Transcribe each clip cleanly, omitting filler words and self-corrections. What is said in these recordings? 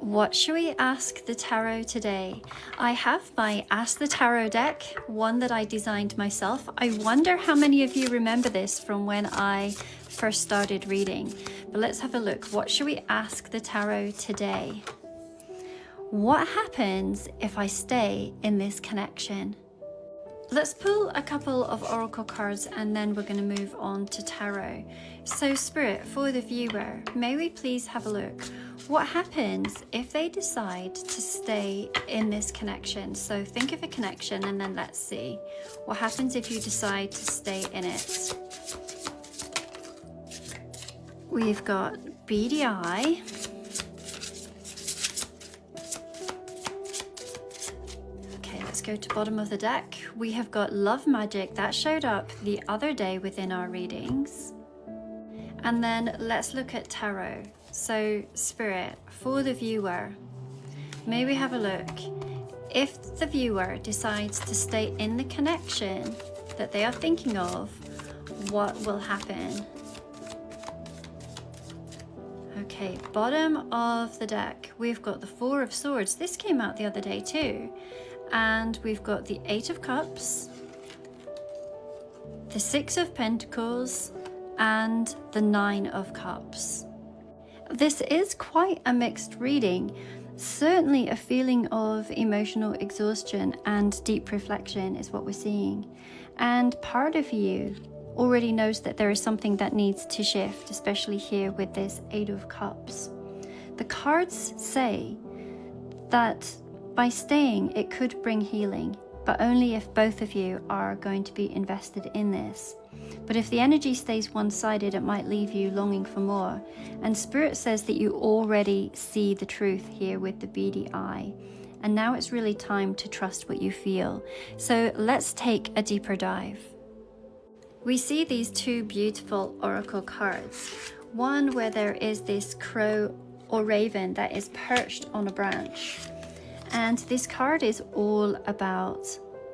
What should we ask the tarot today? I have my Ask the Tarot deck, one that I designed myself. I wonder how many of you remember this from when I first started reading. But let's have a look. What should we ask the tarot today? What happens if I stay in this connection? Let's pull a couple of oracle cards and then we're going to move on to tarot. So Spirit, for the viewer, may we please have a look. What happens if they decide to stay in this connection? So think of a connection and then let's see. What happens if you decide to stay in it? We've got beady eye. Let's go to bottom of the deck. We have got love magic that showed up the other day within our readings. And then let's look at tarot. So Spirit, for the viewer, may we have a look. If the viewer decides to stay in the connection that they are thinking of, what will happen? Okay, bottom of the deck, we've got the Four of Swords. This came out the other day too. And we've got the Eight of Cups, the Six of Pentacles, and the Nine of Cups. This is quite a mixed reading. Certainly a feeling of emotional exhaustion and deep reflection is what we're seeing. And part of you already knows that there is something that needs to shift, especially here with this Eight of Cups. The cards say that by staying, it could bring healing, but only if both of you are going to be invested in this. But if the energy stays one-sided, it might leave you longing for more. And Spirit says that you already see the truth here with the beady eye. And now it's really time to trust what you feel. So let's take a deeper dive. We see these two beautiful oracle cards. One where there is this crow or raven that is perched on a branch. And this card is all about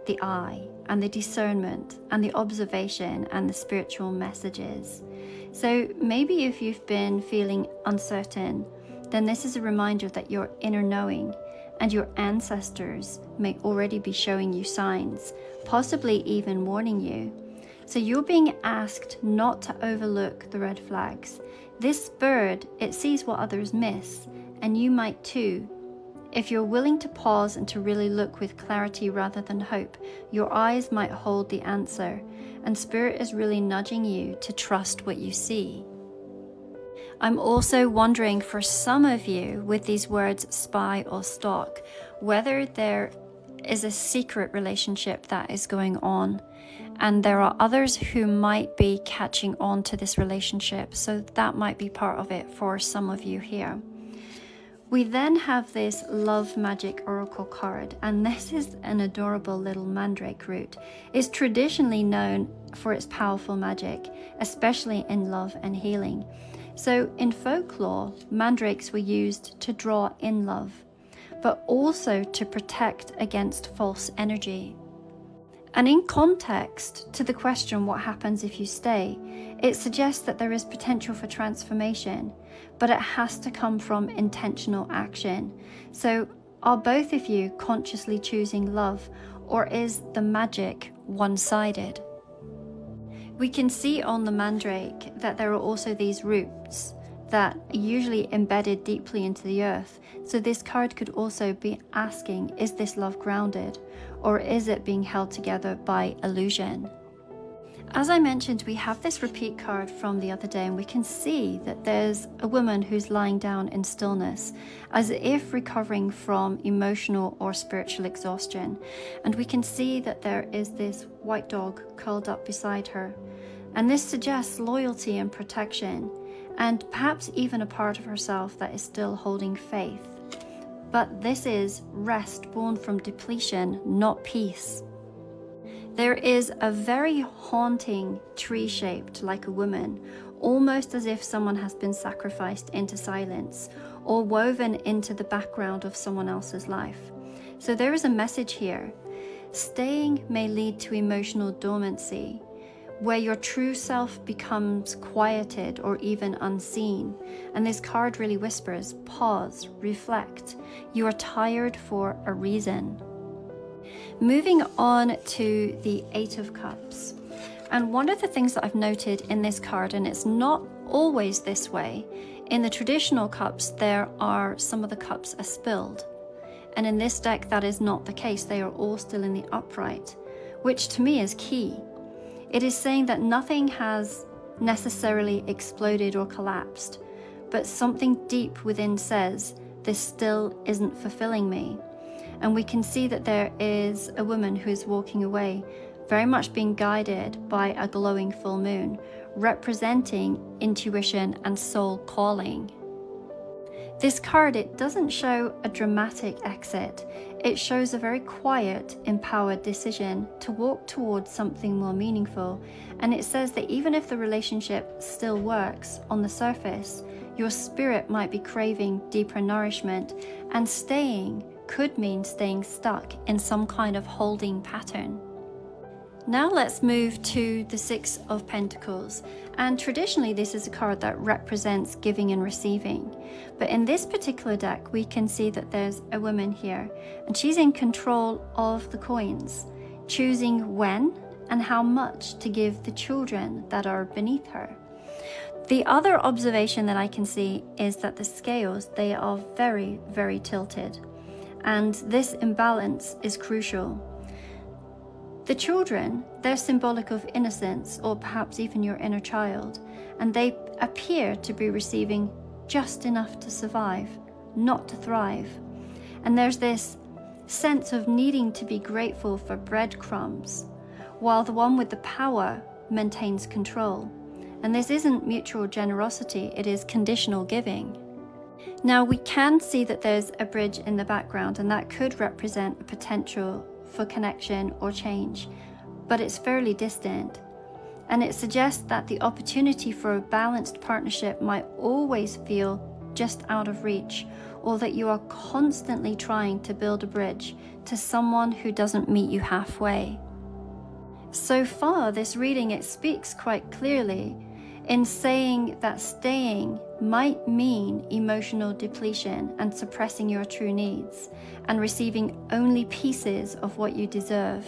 the eye and the discernment and the observation and the spiritual messages. So maybe if you've been feeling uncertain, then this is a reminder that your inner knowing and your ancestors may already be showing you signs, possibly even warning you. So you're being asked not to overlook the red flags. This bird, it sees what others miss, and you might too. If you're willing to pause and to really look with clarity rather than hope, your eyes might hold the answer, and Spirit is really nudging you to trust what you see. I'm also wondering for some of you with these words spy or stalk, whether there is a secret relationship that is going on, and there are others who might be catching on to this relationship, so that might be part of it for some of you here. We then have this love magic oracle card, and this is an adorable little mandrake root. It's traditionally known for its powerful magic, especially in love and healing. So in folklore, mandrakes were used to draw in love, but also to protect against false energy. And in context to the question, what happens if you stay, it suggests that there is potential for transformation, but it has to come from intentional action. So are both of you consciously choosing love, or is the magic one-sided? We can see on the mandrake that there are also these roots that are usually embedded deeply into the earth. So this card could also be asking, is this love grounded, or is it being held together by illusion? As I mentioned, we have this repeat card from the other day, and we can see that there's a woman who's lying down in stillness, as if recovering from emotional or spiritual exhaustion. And we can see that there is this white dog curled up beside her. And this suggests loyalty and protection, and perhaps even a part of herself that is still holding faith. But this is rest born from depletion, not peace. There is a very haunting tree shaped like a woman, almost as if someone has been sacrificed into silence or woven into the background of someone else's life. So there is a message here. Staying may lead to emotional dormancy, where your true self becomes quieted or even unseen. And this card really whispers, pause, reflect. You are tired for a reason. Moving on to the Eight of Cups. And one of the things that I've noted in this card, and it's not always this way, in the traditional cups, there are some of the cups are spilled. And in this deck, that is not the case. They are all still in the upright, which to me is key. It is saying that nothing has necessarily exploded or collapsed, but something deep within says, this still isn't fulfilling me. And we can see that there is a woman who is walking away, very much being guided by a glowing full moon, representing intuition and soul calling. This card, it doesn't show a dramatic exit. It shows a very quiet, empowered decision to walk towards something more meaningful. And it says that even if the relationship still works on the surface, your spirit might be craving deeper nourishment, and staying could mean staying stuck in some kind of holding pattern. Now let's move to the Six of Pentacles, and traditionally this is a card that represents giving and receiving, but in this particular deck we can see that there's a woman here and she's in control of the coins, choosing when and how much to give the children that are beneath her. The other observation that I can see is that the scales, they are very, very tilted, and this imbalance is crucial. The children, they're symbolic of innocence, or perhaps even your inner child, and they appear to be receiving just enough to survive, not to thrive. And there's this sense of needing to be grateful for breadcrumbs, while the one with the power maintains control. And this isn't mutual generosity, it is conditional giving. Now we can see that there's a bridge in the background, and that could represent a potential for connection or change, but it's fairly distant. And it suggests that the opportunity for a balanced partnership might always feel just out of reach, or that you are constantly trying to build a bridge to someone who doesn't meet you halfway. So far, this reading, it speaks quite clearly in saying that staying might mean emotional depletion and suppressing your true needs and receiving only pieces of what you deserve.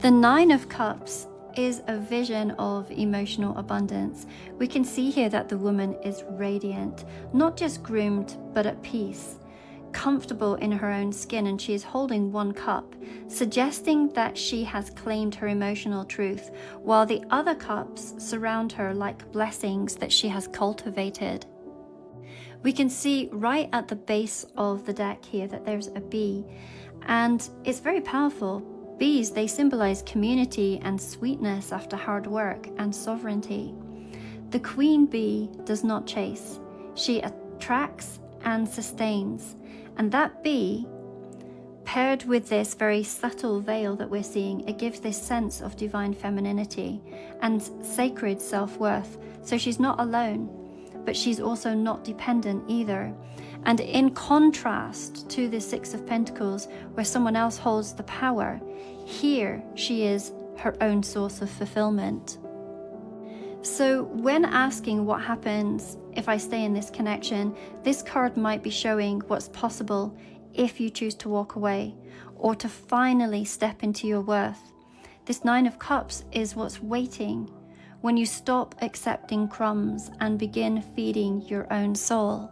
The Nine of Cups is a vision of emotional abundance. We can see here that the woman is radiant, not just groomed, but at peace, comfortable in her own skin, and she is holding one cup, suggesting that she has claimed her emotional truth, while the other cups surround her like blessings that she has cultivated. We can see right at the base of the deck here that there's a bee, and it's very powerful. Bees, they symbolize community and sweetness after hard work and sovereignty. The queen bee does not chase. She attracts and sustains. And that bee, paired with this very subtle veil that we're seeing, it gives this sense of divine femininity and sacred self-worth. So she's not alone, but she's also not dependent either. And in contrast to the Six of Pentacles, where someone else holds the power, here she is her own source of fulfillment. So when asking what happens if I stay in this connection, this card might be showing what's possible if you choose to walk away or to finally step into your worth. This Nine of Cups is what's waiting when you stop accepting crumbs and begin feeding your own soul.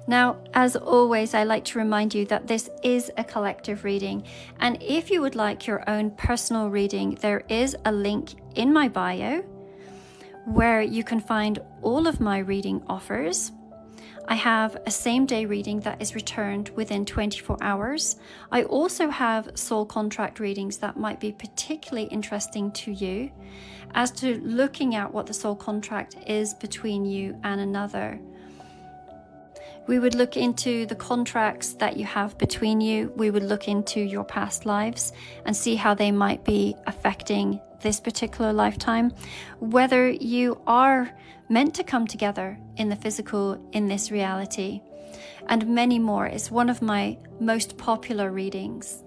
Now, as always, I like to remind you that this is a collective reading, and if you would like your own personal reading, there is a link in my bio where you can find all of my reading offers. I have a same-day reading that is returned within 24 hours. I also have soul contract readings that might be particularly interesting to you as to looking at what the soul contract is between you and another. We would look into the contracts that you have between you. We would look into your past lives and see how they might be affecting this particular lifetime, whether you are meant to come together in the physical, in this reality, and many more. It's one of my most popular readings.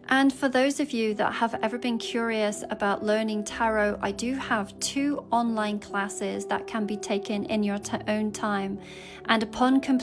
And for those of you that have ever been curious about learning tarot, I do have 2 online classes that can be taken in your own time. And upon completion